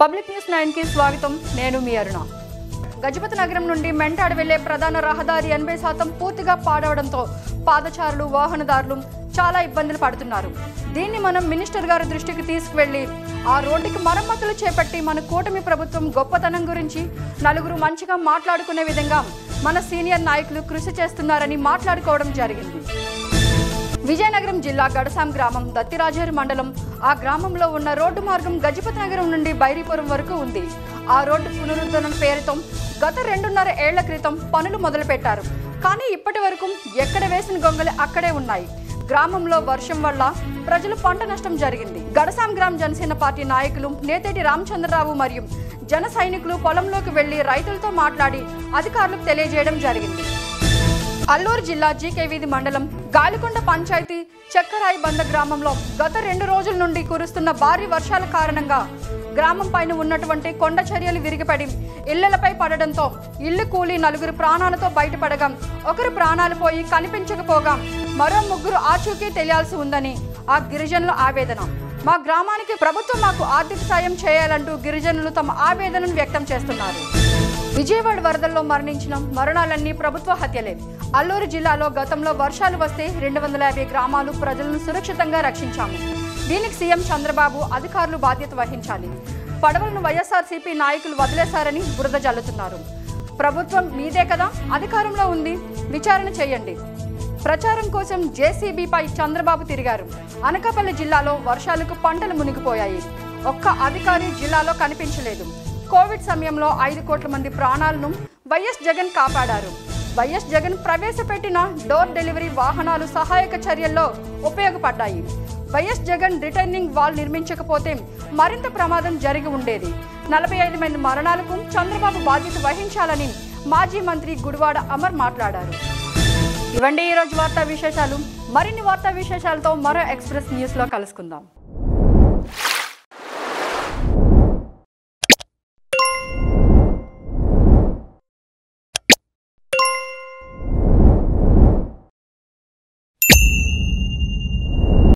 Public news 9 కి స్వాగతం. నేను మీ అరుణ. గజపతి నగరం నుండి మెంటాడ్ వెళ్లే ప్రధాన రహదారి 80% పూర్తిగా పాడవడంతో పాదచారులు వాహనదారులు చాలా ఇబ్బందులు పడుతున్నారు. దీన్ని మనం మినిస్టర్ గారి దృష్టికి తీసుకువెళ్లి ఆ రోడ్డుకి మరమ్మతులు చేపట్టి మన కూటమి ప్రభుత్వం గొప్పతనం గురించి నలుగురు మంచిగా మాట్లాడుకునే విధంగా మన సీనియర్ నాయకులు కృషి చేస్తున్నారని మాట్లాడుకోవడం జరిగింది. విజయనగరం జిల్లా గడసాం గ్రామం దత్తిరాజేరు మండలం. ఆ గ్రామంలో ఉన్న రోడ్డు మార్గం గజపతి నగరం నుండి బైరీపురం వరకు ఉంది. ఆ రోడ్డు పునరుద్ధరణ పేరుతో గత 2.5 ఏళ్ల క్రితం పనులు మొదలుపెట్టారు. కానీ ఇప్పటి వరకు ఎక్కడ వేసిన గొంగలి అక్కడే ఉన్నాయి. గ్రామంలో వర్షం వల్ల ప్రజలు పంట నష్టం జరిగింది. గడసాం గ్రామ జనసేన పార్టీ నాయకులు నేతేటి రామచంద్రరావు మరియు జన సైనికులు పొలంలోకి వెళ్లి రైతులతో మాట్లాడి అధికారులకు తెలియజేయడం జరిగింది. అల్లూరు జిల్లా జీకే వీధి మండలం గాలికొండ పంచాయతీ చక్కరాయి బంద గ్రామంలో గత 2 రోజుల నుండి కురుస్తున్న భారీ వర్షాల కారణంగా గ్రామం పైన ఉన్నటువంటి కొండ చర్యలు విరిగిపడి ఇళ్లపై పడడంతో ఇల్లు కూలి 4 ప్రాణాలతో బయటపడగా ఒకరు ప్రాణాలు పోయి కనిపించకపోగా మరో 3 ఆచూకీ తెలియాల్సి ఉందని ఆ గిరిజనుల ఆవేదన. మా గ్రామానికి ప్రభుత్వం మాకు ఆర్థిక సాయం చేయాలంటూ గిరిజనులు తమ ఆవేదనను వ్యక్తం చేస్తున్నారు. విజయవాడ వరదల్లో మరణించిన మరణాలన్నీ ప్రభుత్వ హత్యలే. అల్లూరు జిల్లాలో గతంలో వర్షాలు వస్తే 250 గ్రామాలు ప్రజలను సురక్షితంగా రక్షించాము. దీనికి సీఎం చంద్రబాబు అధికారులు బాధ్యత వహించాలి. పడవలను వైఎస్ఆర్సీపీ నాయకులు వదిలేశారని బురద జల్లుతున్నారు. ప్రభుత్వం మీదే కదా అధికారంలో ఉంది, విచారణ చేయండి. ప్రచారం కోసం జేసీబీపై చంద్రబాబు తిరిగారు. అనకాపల్లి జిల్లాలో వర్షాలకు పంటలు మునిగిపోయాయి. ఒక్క అధికారి జిల్లాలో కనిపించలేదు. కోవిడ్ సమయంలో 5 కోట్ల మంది ప్రాణాలను వైఎస్ జగన్ కాపాడారు. వైఎస్ జగన్ ప్రవేశపెట్టిన డోర్ డెలివరీ వాహనాలు సహాయక చర్యల్లో ఉపయోగపడ్డాయి. వైఎస్ జగన్ రిటర్నింగ్ వాల్ నిర్మించకపోతే మరింత ప్రమాదం జరిగి ఉండేది. 45 మంది మరణాలకు చంద్రబాబు బాధ్యత వహించాలని మాజీ మంత్రి గుడివాడ అమర్ మాట్లాడారు. ఇవండి ఈరోజు వార్తా విశేషాలు. మరిన్ని వార్తా విశేషాలతో మరో ఎక్స్ప్రెస్ న్యూస్లో కలుసుకుందాం.